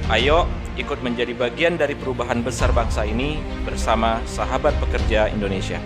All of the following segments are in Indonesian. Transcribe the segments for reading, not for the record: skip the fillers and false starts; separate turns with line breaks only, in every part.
Ayo ikut menjadi bagian dari perubahan besar bangsa ini bersama Sahabat Pekerja Indonesia.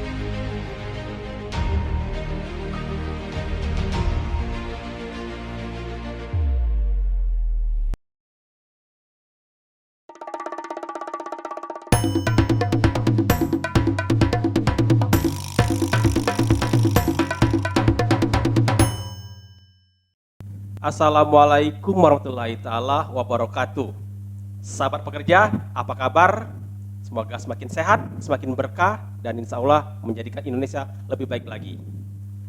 Assalamualaikum warahmatullahi ta'ala wabarakatuh. Sahabat pekerja, apa kabar? Semoga semakin sehat, semakin berkah, dan insya Allah menjadikan Indonesia lebih baik lagi.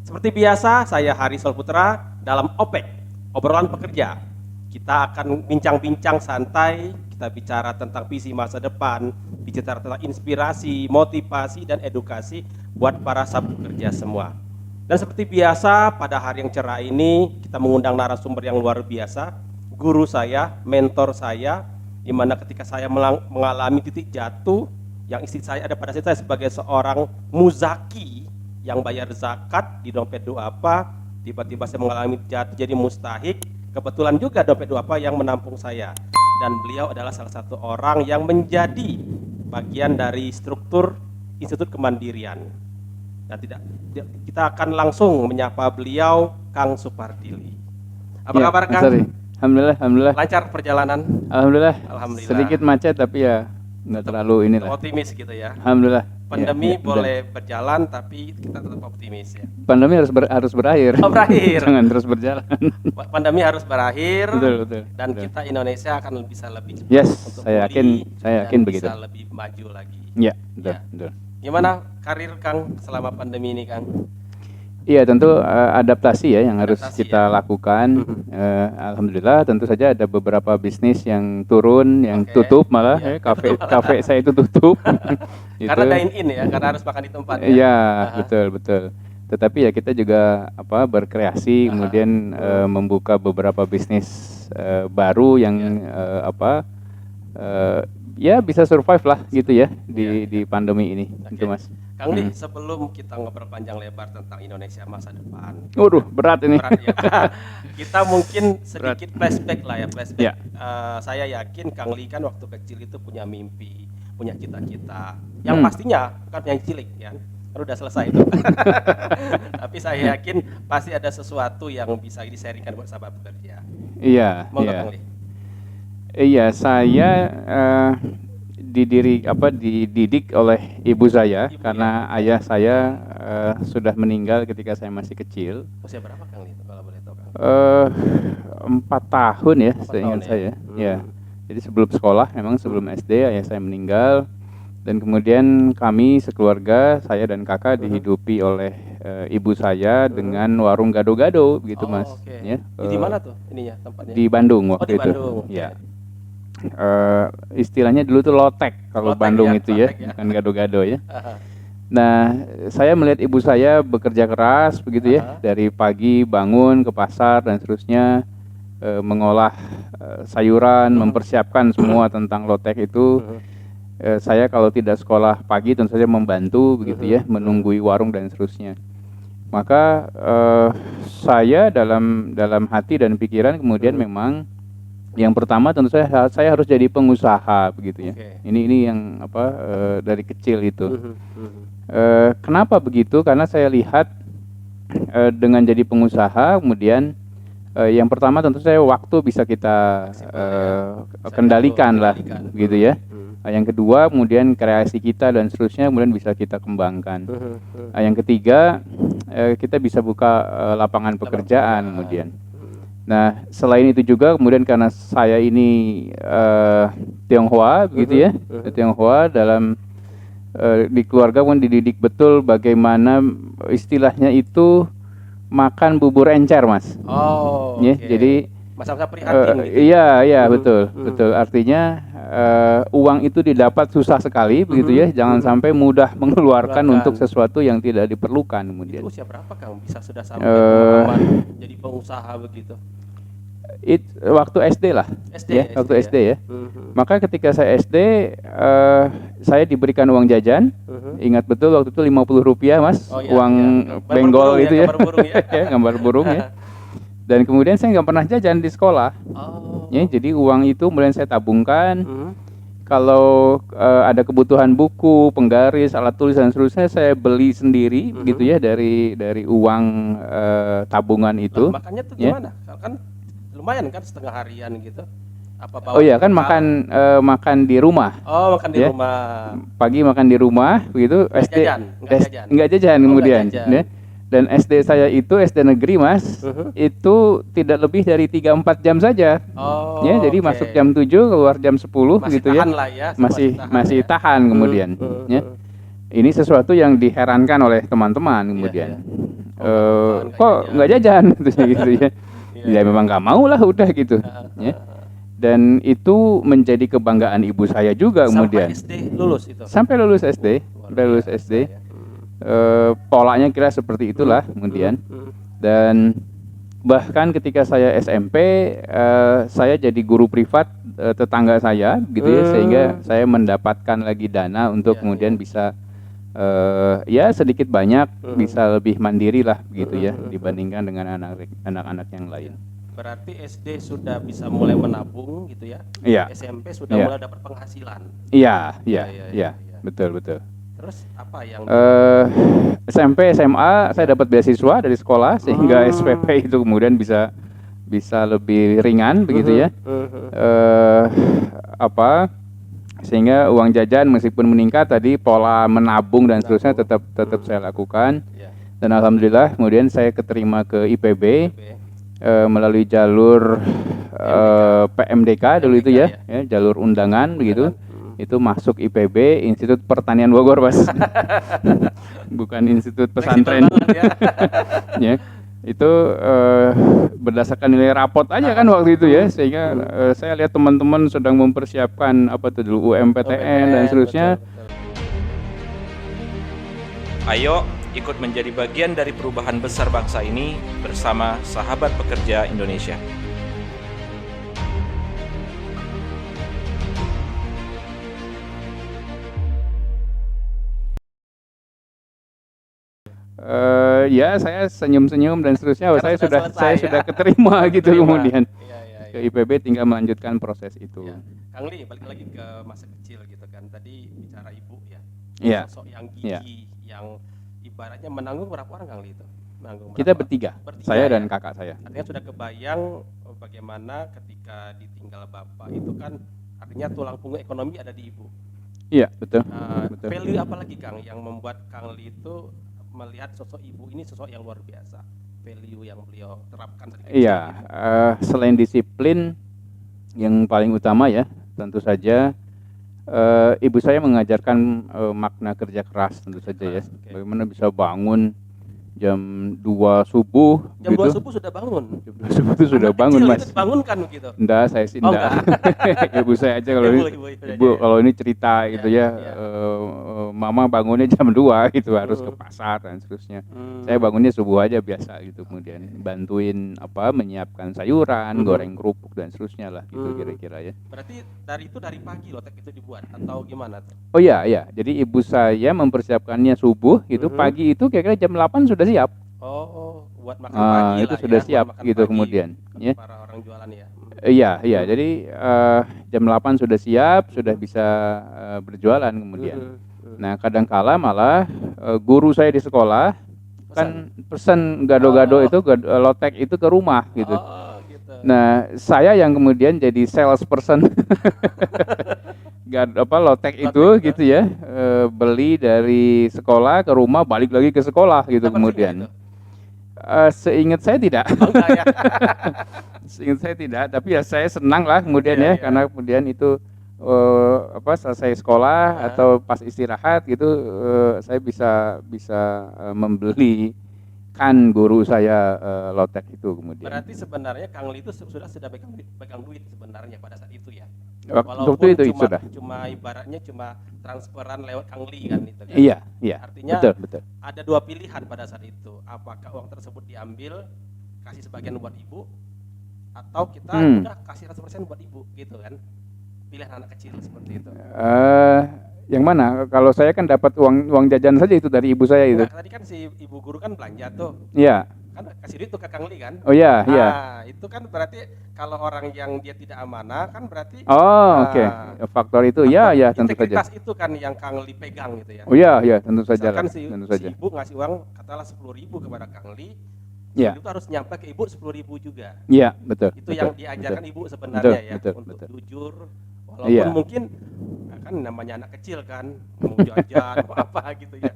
Seperti biasa, saya Haris Putra dalam OPEK, obrolan pekerja. Kita akan bincang-bincang santai, kita bicara tentang visi masa depan, bicara tentang inspirasi, motivasi, dan edukasi buat para sahabat pekerja semua. Dan seperti biasa, pada hari yang cerah ini kita mengundang narasumber yang luar biasa, guru saya, mentor saya, di mana ketika saya mengalami titik jatuh, yang istri saya ada pada saya sebagai seorang muzaki yang bayar zakat di dompet duafa, tiba-tiba saya mengalami jatuh jadi mustahik, kebetulan juga dompet duafa yang menampung saya, dan beliau adalah salah satu orang yang menjadi bagian dari struktur Institut Kemandirian. Dan kita akan langsung menyapa beliau, Kang Supardili. Apa kabar, Kang?
Sorry. Alhamdulillah.
Lancar perjalanan?
Alhamdulillah.
Alhamdulillah.
Sedikit macet tapi ya nggak terlalu inilah.
Optimis gitu ya.
Alhamdulillah.
Pandemi
Ya,
boleh berjalan tapi kita tetap optimis ya.
Pandemi harus berakhir.
Oh, berakhir.
Jangan terus berjalan.
Pandemi harus berakhir.
Betul.
Dan kita Indonesia akan bisa lebih cepat
Yes,
untuk
saya
pulih
yakin
dan
begitu.
bisa lebih maju lagi.
Ya,
Ya.
betul.
Gimana karir Kang selama pandemi ini, Kang?
Iya, tentu adaptasi ya yang harus
Adaptasi,
kita lakukan. Alhamdulillah, tentu saja ada beberapa bisnis yang turun, yang
Oke.
tutup malah.
Iya,
Kafe saya itu tutup.
Karena dine-in ya, karena harus makan di tempat ya.
Iya,
Aha.
betul. Tetapi ya kita juga berkreasi, kemudian membuka beberapa bisnis baru yang ya bisa survive lah gitu ya di pandemi ini, gitu Mas.
Kang Li, sebelum kita ngobrol panjang lebar tentang Indonesia masa depan,
Waduh, berat ini.
berat ya. Kita mungkin sedikit flashback lah ya, flashback.
Ya.
Saya yakin Kang Li kan waktu kecil itu punya mimpi, punya cita-cita. Yang pastinya bukan yang cilik ya, kan udah selesai itu. Tapi saya yakin pasti ada sesuatu yang bisa di-sharingkan buat sahabat pekerja.
Iya,
Monggo
iya.
Kang Li.
Iya, saya dididik oleh ibu saya
Ibu,
karena ayah saya sudah meninggal ketika saya masih kecil.
Usia berapa Kang Li kalau boleh tahu Kang?
4 tahun ya,
4
seingat
tahun ya?
saya. Ya. Jadi sebelum sekolah, memang sebelum SD ayah saya meninggal, dan kemudian kami sekeluarga, saya dan kakak dihidupi oleh ibu saya dengan warung gado-gado, begitu Mas.
Oke.
Ya,
Di mana tuh ininya tempatnya?
di Bandung waktu
di
itu.
Bandung.
Ya. Istilahnya dulu tuh lotek kalau
Lotek
Bandung
ya,
itu ya,
lotek ya.
bukan gado-gado ya.
Aha.
Nah, saya melihat ibu saya bekerja keras begitu ya, dari pagi bangun ke pasar dan seterusnya, mengolah sayuran, mempersiapkan semua tentang lotek itu. Saya kalau tidak sekolah pagi tentu saja membantu begitu ya, menunggui warung dan seterusnya. Maka saya dalam hati dan pikiran kemudian memang yang pertama tentu saya harus jadi pengusaha begitu ya.
Oke.
Ini yang dari kecil itu. Kenapa begitu? Karena saya lihat dengan jadi pengusaha kemudian yang pertama tentu saya waktu bisa kita kendalikan lah gitu ya. Yang kedua kemudian kreasi kita dan seterusnya kemudian bisa kita kembangkan. Yang ketiga kita bisa buka lapangan pekerjaan kemudian. Nah, selain itu juga kemudian karena saya ini Tionghoa begitu ya, Tionghoa dalam di keluarga pun dididik betul bagaimana istilahnya itu makan bubur encer, Mas.
Oh,
Ya,
oke.
jadi
masa-masa prihatin gitu.
iya betul. Artinya uang itu didapat susah sekali begitu ya, jangan sampai mudah mengeluarkan untuk sesuatu yang tidak diperlukan kemudian.
Itu usia berapa Kang bisa sudah sampai pemahaman jadi pengusaha begitu?
Waktu SD lah,
SD,
waktu
ya?
SD ya. Maka ketika saya SD, saya diberikan uang jajan. Ingat betul waktu itu Rp50 Mas,
Oh, iya,
uang
iya.
benggol
Gambar
itu ya,
gambar burung ya.
ya, gambar burung ya. Dan kemudian saya nggak pernah jajan di sekolah.
Oh.
Ya, jadi uang itu kemudian saya tabungkan.
Mhm.
Kalau ada kebutuhan buku, penggaris, alat tulis dan seterusnya saya beli sendiri gitu ya dari uang tabungan itu.
Lah, makannya tuh
Ya.
gimana? Kan lumayan kan setengah harian gitu. Apa bawa
Oh iya kan
bekal?
makan di rumah.
Oh, makan di
Ya.
rumah.
Pagi makan di rumah begitu.
Nggak
SD
jajan? Nggak jajan?
nggak jajan
Oh,
kemudian.
nggak jajan.
Ya. Dan SD saya itu SD negeri Mas, itu tidak lebih dari 3-4 jam saja.
Oh,
Ya, jadi
oke.
masuk jam 7 keluar jam 10
Masih
gitu ya.
tahan lah ya,
Masih
ya.
tahan kemudian. Ya. Ini sesuatu yang diherankan oleh teman-teman kemudian. Kok nggak jajan gitu ya. Ya memang nggak mau lah udah gitu. Ya. Dan itu menjadi kebanggaan ibu saya juga kemudian.
Sampai SD lulus itu.
Sampai lulus SD, sampai lulus SD. Polanya kira seperti itulah kemudian. Dan bahkan ketika saya SMP, saya jadi guru privat tetangga saya gitu ya, sehingga saya mendapatkan lagi dana untuk kemudian bisa ya sedikit banyak bisa lebih mandiri lah gitu ya dibandingkan dengan anak-anak yang lain.
Berarti SD sudah bisa mulai menabung gitu ya.
Iya.
SMP sudah
Iya.
mulai dapat penghasilan.
Iya,
Iya.
betul.
Terus apa yang
SMP, SMA saya dapat beasiswa dari sekolah sehingga SPP itu kemudian bisa lebih ringan begitu ya. Sehingga uang jajan meskipun meningkat tadi pola menabung dan seterusnya tetap saya lakukan. Dan alhamdulillah kemudian saya keterima ke IPB melalui jalur PMDK dulu itu ya, jalur undangan begitu. Itu masuk IPB, Institut Pertanian Bogor, Mas. Bukan Institut Pesantren. Ya. Itu berdasarkan nilai rapot aja kan waktu itu ya, sehingga saya lihat teman-teman sedang mempersiapkan apa tuh dulu UMPTN dan seterusnya.
Ayo ikut menjadi bagian dari perubahan besar bangsa ini bersama Sahabat Pekerja Indonesia.
Ya saya senyum-senyum dan seterusnya.
Karena
Saya sudah keterima gitu kemudian ke IPB tinggal melanjutkan proses itu.
Ya. Kang Li, balik lagi ke masa kecil gitu kan. Tadi bicara ibu ya.
Iya.
Sosok yang gigih, yang ibaratnya menanggung berapa orang Kang Li itu?
Kita bertiga, saya dan kakak saya.
Artinya sudah kebayang bagaimana ketika ditinggal bapak itu kan artinya tulang punggung ekonomi ada di ibu.
Iya, betul.
Value apa lagi Kang yang membuat Kang Li itu melihat sosok ibu ini sosok yang luar biasa? Value yang beliau terapkan dari kecil.
Iya, selain disiplin yang paling utama ya, tentu saja ibu saya mengajarkan makna kerja keras tentu saja ya. Bagaimana bisa bangun jam 2 subuh
Jam 2
gitu.
subuh sudah bangun.
Jam 2 subuh itu sudah
Anak
bangun,
kecil
Mas.
itu bangunkan gitu.
Enggak, saya sih enggak. Ibu saya aja kalau ibu kalau ini cerita gitu ya. Mama bangunnya jam 2 gitu harus ke pasar dan seterusnya. Saya bangunnya subuh aja biasa gitu, kemudian bantuin menyiapkan sayuran, goreng kerupuk dan seterusnya lah gitu kira-kira ya.
Berarti dari pagi lotek itu dibuat atau gimana tuh?
Oh iya. Jadi ibu saya mempersiapkannya subuh gitu, pagi itu kira-kira jam 8 sudah siap.
Oh, buat makan pagi
itu
lah
sudah
ya,
siap
buat makan
gitu
pagi
kemudian ya.
para orang jualan ya.
Iya. Jadi jam 8 sudah siap, sudah bisa berjualan kemudian. Nah, kadangkala malah guru saya di sekolah kan pesan gado-gado itu lotek itu ke rumah gitu.
Gitu.
Nah, saya yang kemudian jadi salesperson lotek itu gitu ya, beli dari sekolah ke rumah, balik lagi ke sekolah gitu kemudian. Seingat saya tidak.
Ya.
Seingat saya tidak, tapi ya saya senang lah kemudian karena kemudian itu selesai sekolah atau pas istirahat gitu, saya bisa membeli kan guru saya lotek itu kemudian.
Berarti sebenarnya Kang Li itu sudah pegang duit sebenarnya pada saat itu ya.
Waktu itu sudah.
Cuma ibaratnya transferan lewat Kang Li kan itu. Kan?
Iya.
Artinya
betul.
Ada dua pilihan pada saat itu. Apakah uang tersebut diambil kasih sebagian buat ibu atau kita udah kasih 100% buat ibu gitu kan. Pilihan anak kecil seperti itu.
Yang mana? Kalau saya kan dapat uang jajan saja itu dari ibu saya itu.
Tadi kan si ibu guru kan belanja tuh.
Iya.
kan kasih duit tuh ke Kang Li kan.
Oh iya, iya.
Nah, itu kan berarti kalau orang yang dia tidak amanah kan berarti
Oh, oke. Faktor itu ya, ya tentu saja.
integritas itu kan yang Kang Li pegang gitu ya.
Oh iya, ya tentu saja lah.
Misalkan
Tentu
si
saja.
ibu ngasih uang katakanlah 10.000 kepada Kang Li,
Iya.
itu harus nyampe ke ibu 10.000 juga.
Iya, betul.
Itu
betul,
yang diajarkan
betul.
ibu sebenarnya ya,
betul,
untuk
betul.
jujur walaupun
Iya.
mungkin kan namanya anak kecil kan mau jajan mau apa gitu ya.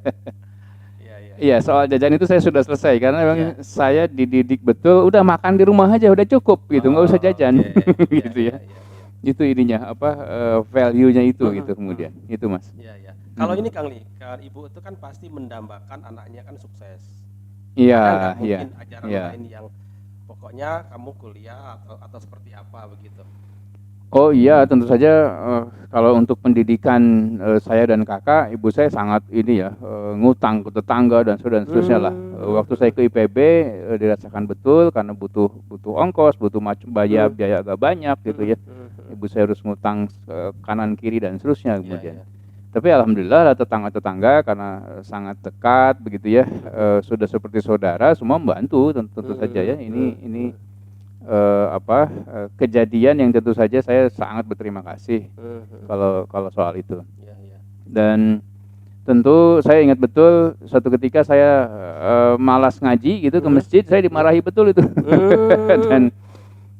Iya, iya.
Iya, soal jajan itu saya sudah selesai karena memang
Iya.
saya dididik betul, udah makan di rumah aja udah cukup gitu, nggak usah jajan.
Oke. Iya,
gitu
iya,
ya.
iya, iya.
Itu ininya apa value-nya itu gitu kemudian. Itu Mas.
Iya, iya. Kalau ini Kang Li, kan ibu itu kan pasti mendambakan anaknya kan sukses.
Iya,
Ada nggak
iya.
mungkin ajaran
Iya.
lain yang pokoknya kamu kuliah atau seperti apa begitu?
Oh iya, tentu saja kalau untuk pendidikan saya dan kakak, ibu saya sangat ini ya, ngutang ke tetangga dan seterusnya lah. Waktu saya ke IPB dirasakan betul karena butuh ongkos, butuh biaya agak banyak gitu ya. Ibu saya harus ngutang kanan kiri dan seterusnya kemudian.
Iya.
Tapi alhamdulillah lah tetangga-tetangga karena sangat dekat begitu ya, sudah seperti saudara, semua membantu tentu saja ya. Ini kejadian yang tentu saja saya sangat berterima kasih kalau soal itu.
Iya, iya.
Dan tentu saya ingat betul suatu ketika saya malas ngaji gitu ke masjid, saya dimarahi betul itu.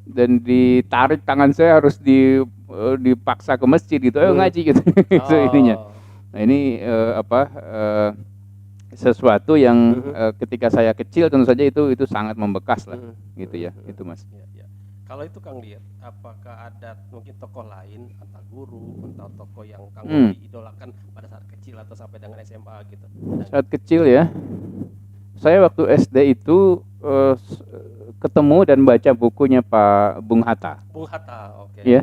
dan ditarik tangan saya harus dipaksa ke masjid gitu, ayo ngaji gitu. Itu ininya. Nah, ini sesuatu yang ketika saya kecil tentu saja itu sangat membekas lah gitu ya. Itu Mas.
Ya, ya. Kalau itu Kang Li, apakah ada mungkin tokoh lain entah guru atau tokoh yang Kang diidolakan pada saat kecil atau sampai dengan SMA gitu?
Saat kecil ya, saya waktu SD itu ketemu dan baca bukunya Pak Bung Hatta.
Bung Hatta, oke.
Ya,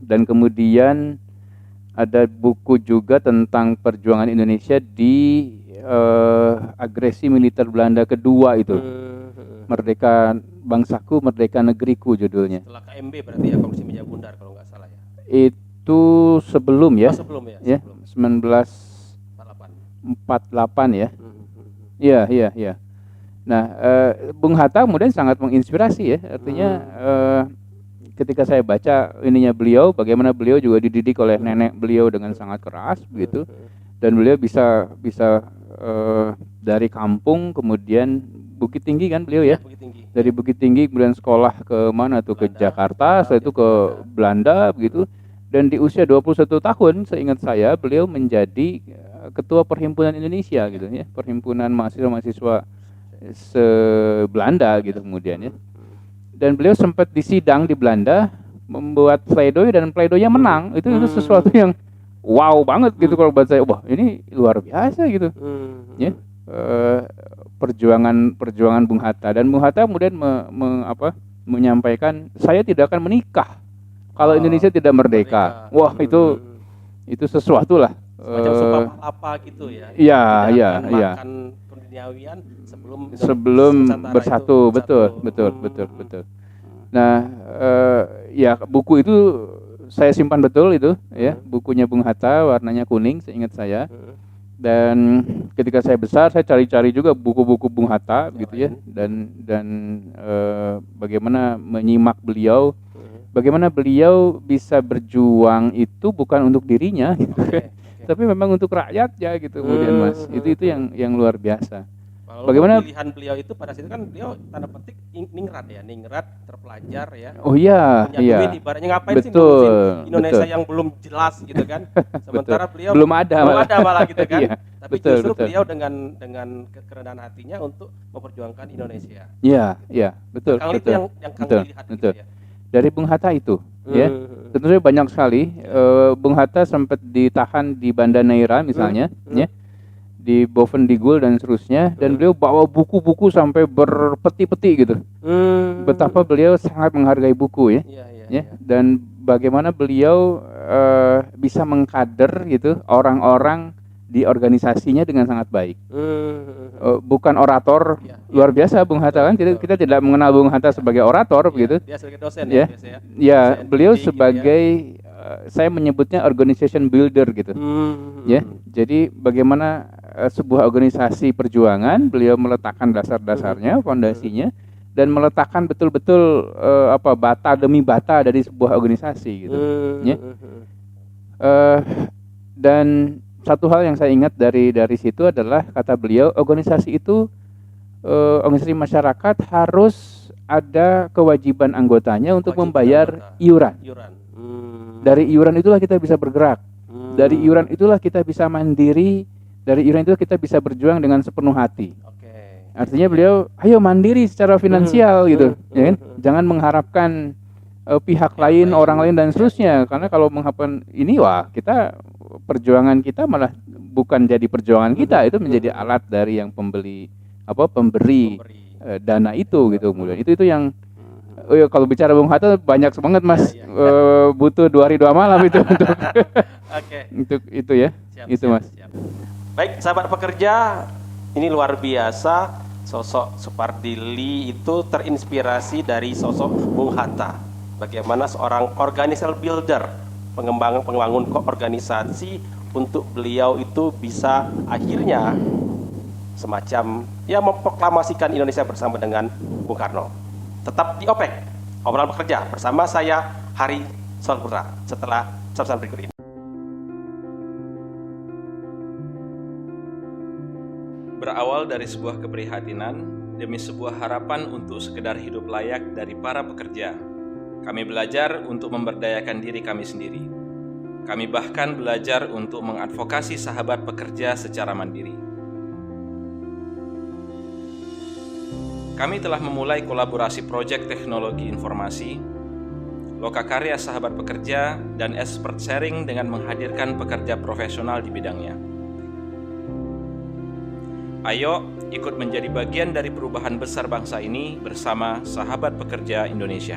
dan kemudian ada buku juga tentang perjuangan Indonesia di agresi militer Belanda kedua itu. Merdeka Bangsaku, Merdeka Negeriku judulnya.
Setelah KMB berarti ya, Komisi Meja Bundar kalau nggak salah ya.
Itu sebelum ya.
Oh, sebelum ya.
Ya,
Sebelum.
1948 ya. Iya. Nah, Bung Hatta kemudian sangat menginspirasi ya. Artinya ketika saya baca ininya beliau, bagaimana beliau juga dididik oleh nenek beliau dengan sangat keras begitu, dan beliau bisa dari kampung kemudian Bukit Tinggi kan beliau ya,
Bukit Tinggi.
dari Bukit Tinggi kemudian sekolah ke mana tuh, ke Jakarta, setelah itu ke Belanda begitu, dan di usia 21 tahun seingat saya beliau menjadi ketua Perhimpunan Indonesia gitu ya, Perhimpunan Mahasiswa se-Belanda gitu kemudian ya. Dan beliau sempat disidang di Belanda, membuat pledoi dan pledoinya menang. Itu sesuatu yang wow banget gitu kalau buat saya. Wah, ini luar biasa gitu. Ya. Perjuangan Bung Hatta, dan Bung Hatta kemudian menyampaikan, saya tidak akan menikah kalau Indonesia tidak merdeka. Wah, itu sesuatu lah.
Semacam sumpah apa gitu ya.
Iya.
Makan penduniawian
sebelum bersatu, betul. Nah, ya buku itu saya simpan betul itu ya, bukunya Bung Hatta, warnanya kuning seingat saya. Dan ketika saya besar saya cari-cari juga buku-buku Bung Hatta gitu ya, dan bagaimana menyimak beliau, bagaimana beliau bisa berjuang itu bukan untuk dirinya gitu. Tapi memang untuk rakyatnya gitu kemudian Mas. Itu yang luar biasa.
Bagaimana pilihan beliau itu pada situ kan beliau tanda petik ningrat, terpelajar ya.
Oh iya,
punya duit, ibaratnya ngapain sih
ngurusin
Indonesia yang belum jelas gitu kan. Sementara beliau
belum ada
malah gitu kan.
Iya,
tapi justru beliau dengan kerendahan hatinya untuk memperjuangkan Indonesia.
Iya, betul.
Kang itu yang Kang lihat gitu ya.
Dari Bung Hatta itu ya. Tentu saja banyak sekali. Bung Hatta sempat ditahan di Banda Neira misalnya ya, di Bovendigul dan seterusnya, dan beliau bawa buku-buku sampai berpeti-peti gitu. Betapa beliau sangat menghargai buku ya. Dan bagaimana beliau bisa mengkader gitu orang-orang di organisasinya dengan sangat baik. Bukan orator luar biasa Bung Hatta kan. Kita tidak mengenal Bung Hatta sebagai orator begitu.
Dia sebagai dosen
ya. Ya, beliau sebagai saya menyebutnya organization builder gitu. Ya. Jadi bagaimana sebuah organisasi perjuangan, beliau meletakkan dasar-dasarnya, fondasinya, dan meletakkan betul-betul bata demi bata dari sebuah organisasi gitu. Ya. Dan satu hal yang saya ingat dari situ adalah kata beliau, organisasi itu organisasi masyarakat harus ada kewajiban anggotanya untuk membayar iuran. Dari iuran itulah kita bisa bergerak. Dari iuran itulah kita bisa mandiri. Dari iuran itu kita bisa berjuang dengan sepenuh hati. Artinya beliau, ayo mandiri secara finansial gitu, ya kan? Jangan mengharapkan pihak lain, orang lain dan seterusnya. Karena kalau mengharapkan ini, wah kita perjuangan kita malah bukan jadi perjuangan kita, itu menjadi alat dari yang pemberi dana itu gitu. Kemudian itu yang kalau bicara Bung Hatta banyak banget Mas, butuh 2 hari 2 malam itu untuk untuk itu ya. Itu Mas.
Baik, sahabat pekerja, ini luar biasa, sosok Supardili itu terinspirasi dari sosok Bung Hatta. Bagaimana seorang organizational builder, pengembangun organisasi, untuk beliau itu bisa akhirnya semacam ya memproklamasikan Indonesia bersama dengan Bung Karno. Tetap di OPEK, obrolan pekerja bersama saya Hari Solputra setelah pesan berikut ini.
Berawal dari sebuah keprihatinan demi sebuah harapan untuk sekedar hidup layak dari para pekerja, kami belajar untuk memberdayakan diri kami sendiri. Kami bahkan belajar untuk mengadvokasi sahabat pekerja secara mandiri. Kami telah memulai kolaborasi proyek teknologi informasi, lokakarya sahabat pekerja, dan expert sharing dengan menghadirkan pekerja profesional di bidangnya. Ayo ikut menjadi bagian dari perubahan besar bangsa ini bersama sahabat pekerja Indonesia.